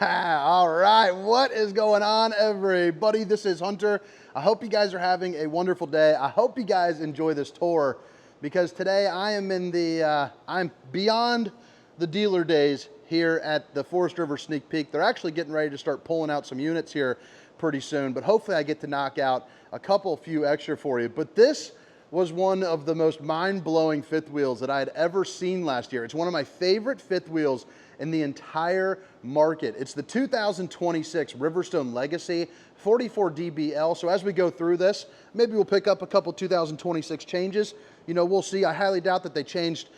All right, what is going on, everybody? This is Hunter. I hope you guys are having a wonderful day. I hope you guys enjoy this tour because today I am in the, I'm beyond the dealer days here at the Forest River Sneak Peek. They're actually getting ready to start pulling out some units here pretty soon, but hopefully I get to knock out a few extra for you. But this was one of the most mind-blowing fifth wheels that I had ever seen last year. It's one of my favorite fifth wheels in the entire market. It's the 2026 Riverstone Legacy 44 DBL. So as we go through this, maybe we'll pick up a couple 2026 changes. You know, we'll see. I highly doubt that they changed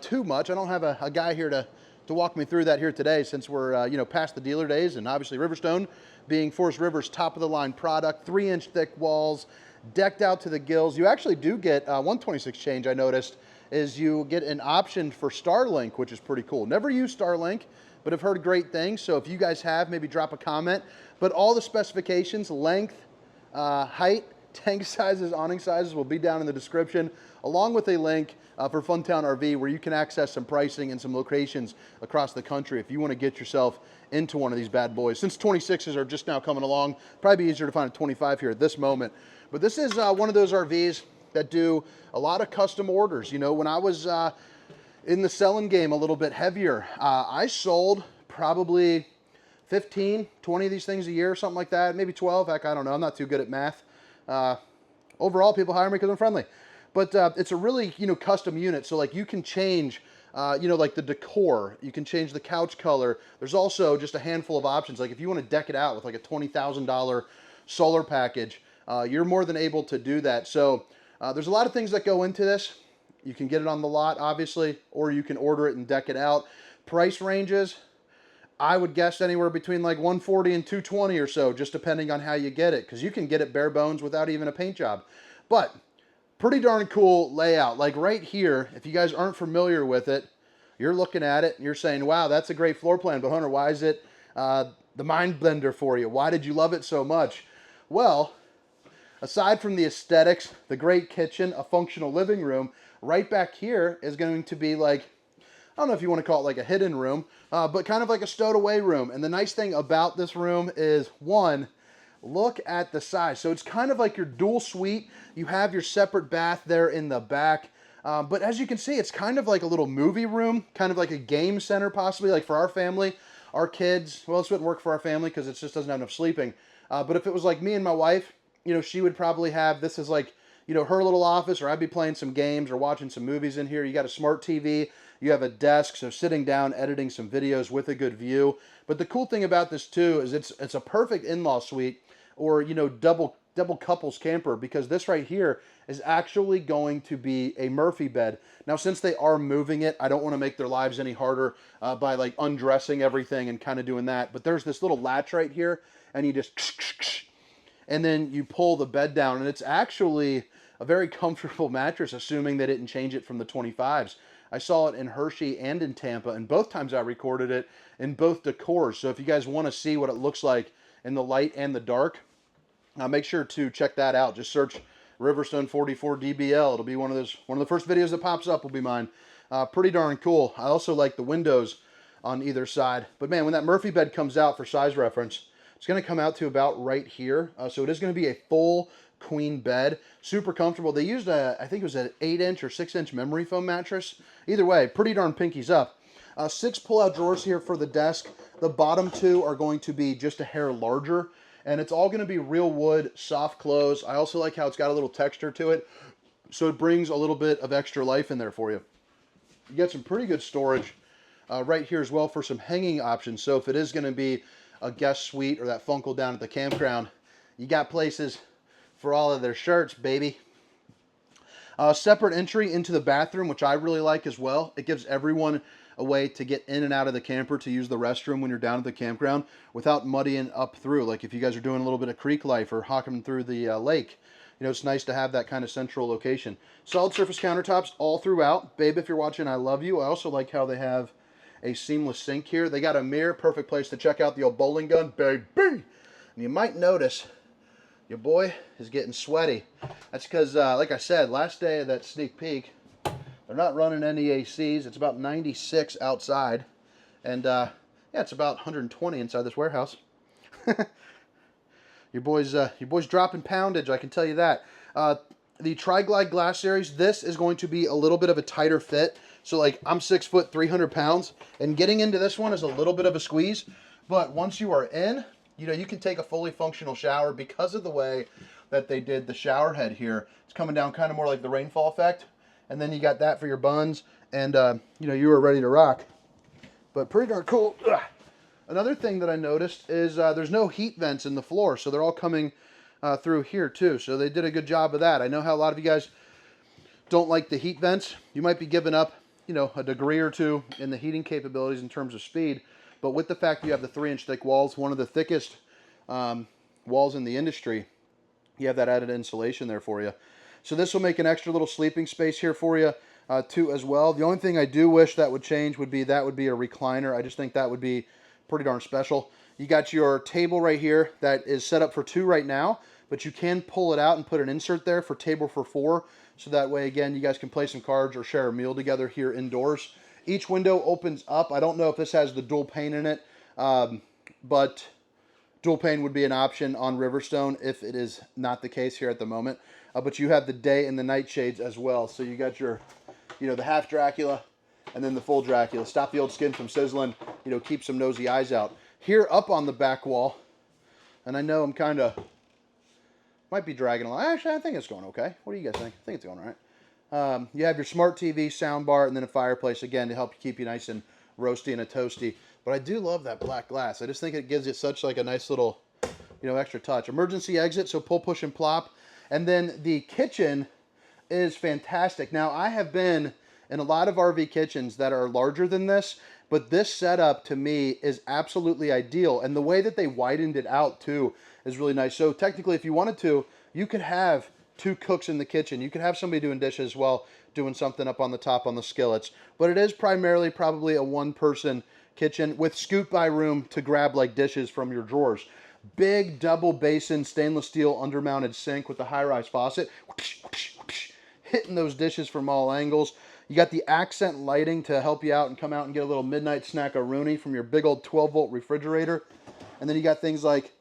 too much. I don't have a guy here to walk me through that here today, since we're you know, past the dealer days, and obviously Riverstone being Forest River's top of the line product, 3-inch thick walls, decked out to the gills. You actually do get 126 change, I noticed, is you get an option for Starlink, which is pretty cool. Never used Starlink, but I've heard great things. So if you guys have, maybe drop a comment. But all the specifications, length, height, tank sizes, awning sizes will be down in the description, along with a link for Funtown RV where you can access some pricing and some locations across the country if you want to get yourself into one of these bad boys. Since 26s are just now coming along, probably easier to find a 25 here at this moment. But this is one of those RVs that do a lot of custom orders. You know, when I was in the selling game a little bit heavier, I sold probably 15, 20 of these things a year, something like that, maybe 12. Heck, I don't know. I'm not too good at math. Overall, people hire me because I'm friendly. But it's a really, you know, custom unit. So like you can change, you know, like the decor. You can change the couch color. There's also just a handful of options. Like if you want to deck it out with like a $20,000 solar package, you're more than able to do that. So there's a lot of things that go into this. You can get it on the lot, obviously, or you can order it and deck it out. Price ranges, I would guess anywhere between like 140 and 220 or so, just depending on how you get it, because you can get it bare bones without even a paint job. But pretty darn cool layout. Like right here, if you guys aren't familiar with it, you're looking at it and you're saying, wow, that's a great floor plan, but Hunter, why is it the mind blender for you? Why did you love it so much? Well, aside from the aesthetics, the great kitchen, a functional living room, right back here is going to be like, I don't know if you want to call it like a hidden room, but kind of like a stowed away room. And the nice thing about this room is, one, look at the size. So it's kind of like your dual suite. You have your separate bath there in the back. But as you can see, it's kind of like a little movie room, kind of like a game center possibly, like for our family, our kids. Well, this wouldn't work for our family because it just doesn't have enough sleeping. But if it was like me and my wife, you know, she would probably have this as like, you know, her little office, or I'd be playing some games or watching some movies in here. You got a smart TV, you have a desk, so sitting down, editing some videos with a good view. But the cool thing about this too is it's a perfect in-law suite, or, you know, double couples camper, because this right here is actually going to be a Murphy bed. Now, since they are moving it, I don't want to make their lives any harder by like undressing everything and kind of doing that. But there's this little latch right here, and you just and then you pull the bed down, and it's actually a very comfortable mattress, assuming they didn't change it from the 25s. I saw it in Hershey and in Tampa, and both times I recorded it in both decors. So if you guys want to see what it looks like in the light and the dark, make sure to check that out. Just search Riverstone 44 DBL. It'll be one of the first videos that pops up will be mine. Pretty darn cool. I also like the windows on either side. But man, when that Murphy bed comes out, for size reference, it's going to come out to about right here. So it is going to be a full queen bed. Super comfortable. They used I think it was an 8-inch or 6-inch memory foam mattress. Either way, pretty darn pinkies up. 6 pull-out drawers here for the desk. The bottom 2 are going to be just a hair larger. And it's all going to be real wood, soft close. I also like how it's got a little texture to it, so it brings a little bit of extra life in there for you. You get some pretty good storage right here as well for some hanging options. So if it is going to be a guest suite or that Funkle down at the campground, you got places for all of their shirts, baby. Separate entry into the bathroom, which I really like as well. It gives everyone a way to get in and out of the camper to use the restroom when you're down at the campground without muddying up through. Like if you guys are doing a little bit of creek life or hawking through the lake, you know, it's nice to have that kind of central location. Solid surface countertops all throughout. Babe, if you're watching, I love you. I also like how they have a seamless sink here. They got a mirror, perfect place to check out the old bowling gun, baby. And you might notice your boy is getting sweaty. That's because, like I said, last day of that sneak peek, they're not running any ACs. It's about 96 outside. And Yeah, it's about 120 inside this warehouse. Your boy's dropping poundage, I can tell you that. The Tri-Glide Glass Series, this is going to be a little bit of a tighter fit. So like, I'm 6 foot, 300 pounds, and getting into this one is a little bit of a squeeze. But once you are in, you know, you can take a fully functional shower because of the way that they did the shower head here. It's coming down kind of more like the rainfall effect. And then you got that for your buns, and you know, you are ready to rock. But pretty darn cool. Ugh. Another thing that I noticed is there's no heat vents in the floor, so they're all coming through here too. So they did a good job of that. I know how a lot of you guys don't like the heat vents. You might be giving up, you know, a degree or two in the heating capabilities in terms of speed. But with the fact that you have the 3-inch thick walls, one of the thickest walls in the industry, you have that added insulation there for you. So this will make an extra little sleeping space here for you too as well. The only thing I do wish that would change would be a recliner. I just think that would be pretty darn special. You got your table right here that is set up for 2 right now, but you can pull it out and put an insert there for table for 4. So that way, again, you guys can play some cards or share a meal together here indoors. Each window opens up. I don't know if this has the dual pane in it, but dual pane would be an option on Riverstone if it is not the case here at the moment. But you have the day and the night shades as well. So you got your, you know, the half Dracula and then the full Dracula. Stop the old skin from sizzling, you know, keep some nosy eyes out. Here up on the back wall, and I know I'm kind of, might be dragging along. Actually, I think it's going okay. What do you guys think? I think it's going all right. You have your smart TV, sound bar, and then a fireplace, again, to help you keep you nice and roasty and a toasty. But I do love that black glass. I just think it gives it such like a nice little, you know, extra touch. Emergency exit, so pull, push, and plop. And then the kitchen is fantastic. Now, I have been in a lot of RV kitchens that are larger than this, but this setup to me is absolutely ideal. And the way that they widened it out too is really nice. So technically, if you wanted to, you could have 2 cooks in the kitchen. You could have somebody doing dishes while doing something up on the top on the skillets. But it is primarily probably a 1-person kitchen with scoop by room to grab like dishes from your drawers. Big double basin stainless steel undermounted sink with the high-rise faucet. Hitting those dishes from all angles. You got the accent lighting to help you out and come out and get a little midnight snack-a-rooney from your big old 12-volt refrigerator. And then you got things like...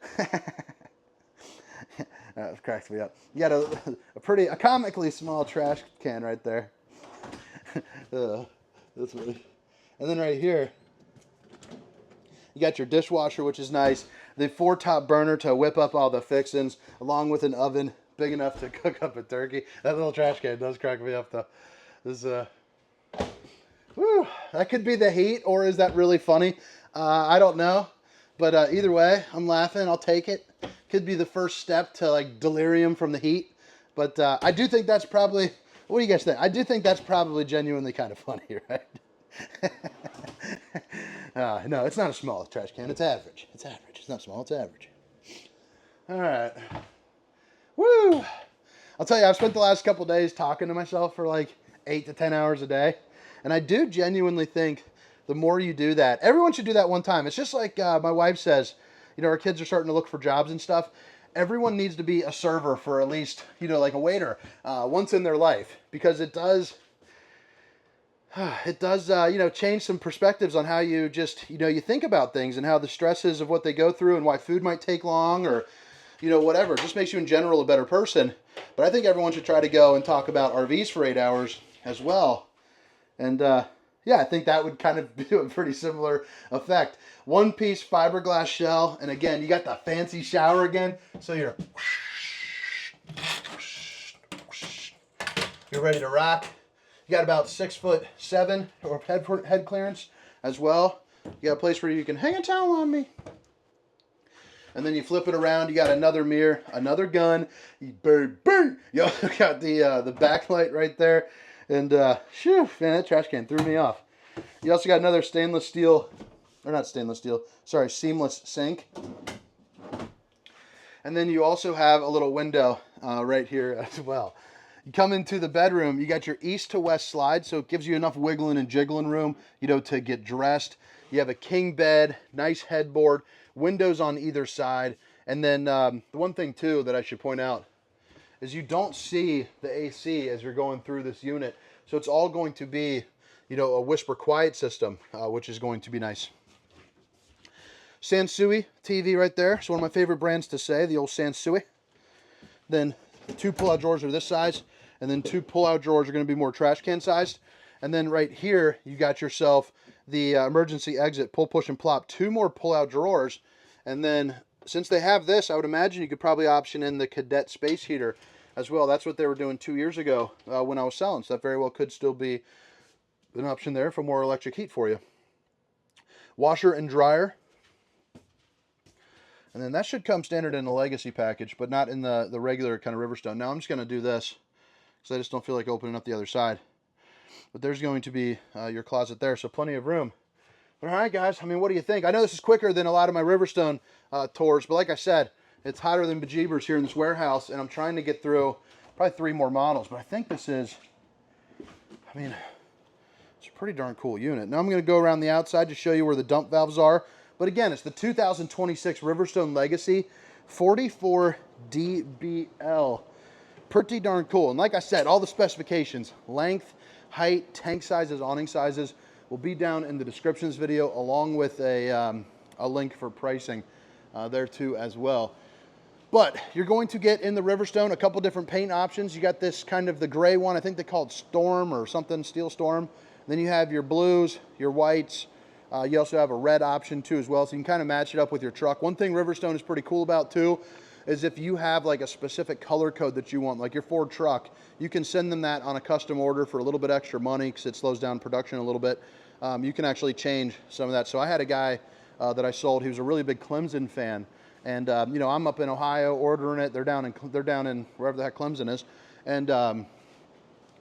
that cracks me up. You got a comically small trash can right there. That's funny. And then right here, you got your dishwasher, which is nice. The 4-top burner to whip up all the fixings, along with an oven big enough to cook up a turkey. That little trash can does crack me up, though. This, whew, that could be the heat, or is that really funny? I don't know. But either way, I'm laughing. I'll take it. Could be the first step to like delirium from the heat. But I do think that's probably, what do you guys think? I do think that's probably genuinely kind of funny, right? No, it's not a small trash can. It's average. It's average. It's not small. It's average. All right. Woo! I'll tell you, I've spent the last couple days talking to myself for like 8 to 10 hours a day. And I do genuinely think the more you do that, everyone should do that one time. It's just like my wife says, you know, our kids are starting to look for jobs and stuff. Everyone needs to be a server for at least, you know, like a waiter once in their life, because it does, you know, change some perspectives on how you just, you know, you think about things and how the stresses of what they go through and why food might take long or, you know, whatever. It just makes you in general a better person. But I think everyone should try to go and talk about RVs for 8 hours as well. And yeah, I think that would kind of do a pretty similar effect. 1-piece fiberglass shell. And again, you got the fancy shower again. So you're ready to rock. You got about 6'7" or head clearance as well. You got a place where you can hang a towel on me. And then you flip it around. You got another mirror, another gun. You also got the backlight right there. And shoo, man, that trash can threw me off. You also got another stainless steel, or not stainless steel, sorry, seamless sink. And then you also have a little window right here as well. You come into the bedroom, you got your east to west slide, so it gives you enough wiggling and jiggling room, you know, to get dressed. You have a king bed, nice headboard, windows on either side. And then the one thing too that I should point out is you don't see the AC as you're going through this unit. So it's all going to be, you know, a whisper quiet system, which is going to be nice. Sansui TV right there. It's one of my favorite brands to say, the old Sansui. Then 2 pull-out drawers are this size, and then 2 pull-out drawers are going to be more trash can sized. And then right here, you got yourself the emergency exit, pull, push, and plop. 2 more pull-out drawers. And then since they have this, I would imagine you could probably option in the cadet space heater as well. That's what they were doing 2 years ago when I was selling. So that very well could still be an option there for more electric heat for you. Washer and dryer. And then that should come standard in the Legacy package, but not in the regular kind of Riverstone. Now I'm just going to do this because I just don't feel like opening up the other side. But there's going to be your closet there, so plenty of room. But all right, guys, I mean, what do you think? I know this is quicker than a lot of my Riverstone tours, but like I said, it's hotter than bejeebers here in this warehouse, and I'm trying to get through probably 3 more models. But I think this is, I mean, it's a pretty darn cool unit. Now I'm going to go around the outside to show you where the dump valves are. But again, it's the 2026 Riverstone Legacy 44 DBL. Pretty darn cool. And like I said, all the specifications, length, height, tank sizes, awning sizes, will be down in the description of this video, along with a link for pricing there too as well. But you're going to get in the Riverstone a couple different paint options. You got this kind of the gray one, I think they call it Storm or something, Steel Storm. Then you have your blues, your whites. You also have a red option too as well, so you can kind of match it up with your truck. One thing Riverstone is pretty cool about too is if you have like a specific color code that you want, like your Ford truck, you can send them that on a custom order for a little bit extra money because it slows down production a little bit. You can actually change some of that. So I had a guy that I sold, he was a really big Clemson fan, and you know, I'm up in Ohio ordering it. They're down in wherever the heck Clemson is, and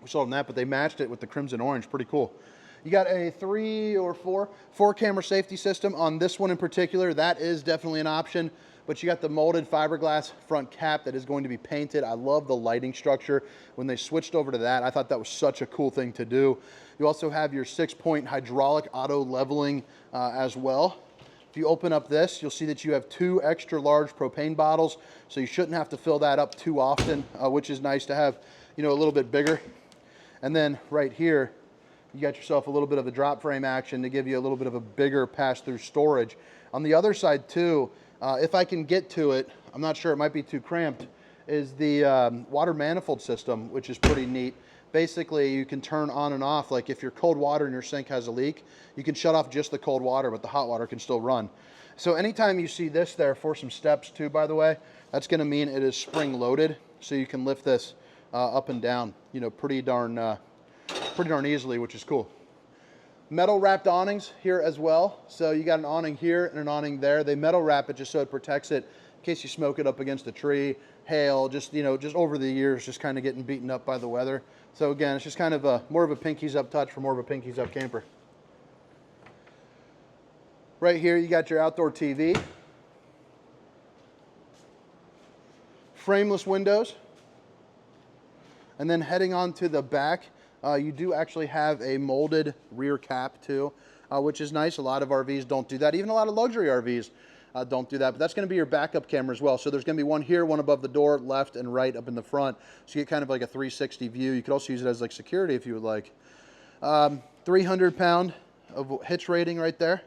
we sold them that, but they matched it with the crimson orange. Pretty cool. You got a 3 or 4 camera safety system on this one in particular. That is definitely an option, but you got the molded fiberglass front cap that is going to be painted. I love the lighting structure. When they switched over to that, I thought that was such a cool thing to do. You also have your 6-point hydraulic auto leveling as well. If you open up this, you'll see that you have 2 extra large propane bottles, so you shouldn't have to fill that up too often, which is nice to have, you know, a little bit bigger. And then right here, you got yourself a little bit of a drop frame action to give you a little bit of a bigger pass-through storage. On the other side too, if I can get to it, I'm not sure, it might be too cramped, is the water manifold system, which is pretty neat. Basically, you can turn on and off, like if your cold water in your sink has a leak, you can shut off just the cold water, but the hot water can still run. So anytime you see this there for some steps too, by the way, that's gonna mean it is spring loaded, so you can lift this up and down, you know, pretty darn easily, which is cool. Metal wrapped awnings here as well. So you got an awning here and an awning there. They metal wrap it just so it protects it in case you smoke it up against a tree, hail, just, you know, just over the years, just kind of getting beaten up by the weather. So again, it's just kind of more of a pinkies up touch for more of a pinkies up camper. Right here, you got your outdoor TV. Frameless windows. And then heading on to the back, you do actually have a molded rear cap too, which is nice. A lot of RVs don't do that. Even a lot of luxury RVs don't do that. But that's going to be your backup camera as well. So there's going to be one here, one above the door, left and right up in the front. So you get kind of like a 360 view. You could also use it as like security if you would like. 300-pound of hitch rating right there.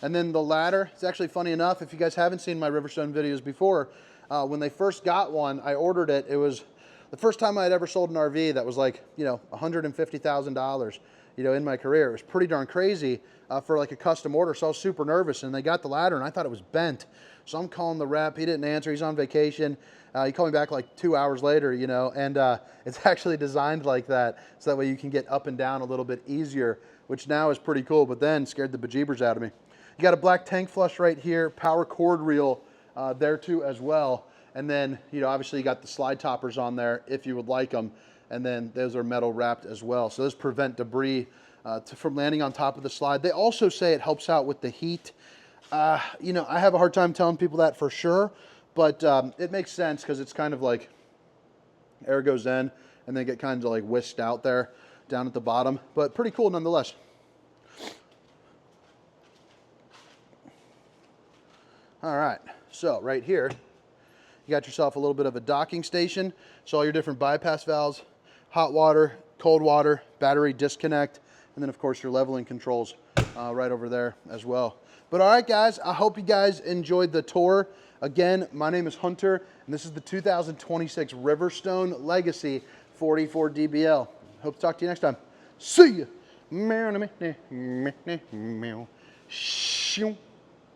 And then the ladder, it's actually funny enough, if you guys haven't seen my Riverstone videos before, when they first got one, I ordered it. It was the first time I had ever sold an RV that was like, you know, $150,000, you know, in my career. It was pretty darn crazy for like a custom order. So I was super nervous, and they got the ladder and I thought it was bent. So I'm calling the rep. He didn't answer. He's on vacation. He called me back like 2 hours later, you know, and it's actually designed like that. So that way you can get up and down a little bit easier, which now is pretty cool, but then scared the bejeebers out of me. You got a black tank flush right here, power cord reel there too as well. And then, you know, obviously you got the slide toppers on there if you would like them. And then those are metal wrapped as well. So those prevent debris from landing on top of the slide. They also say it helps out with the heat. You know, I have a hard time telling people that for sure, but it makes sense because it's kind of like air goes in and then get kind of like whisked out there down at the bottom, but pretty cool nonetheless. All right, so right here, you got yourself a little bit of a docking station. So all your different bypass valves, hot water, cold water, battery disconnect, and then of course your leveling controls right over there as well. But all right, guys, I hope you guys enjoyed the tour. Again, my name is Hunter, and this is the 2026 Riverstone Legacy 44 DBL. Hope to talk to you next time. See ya.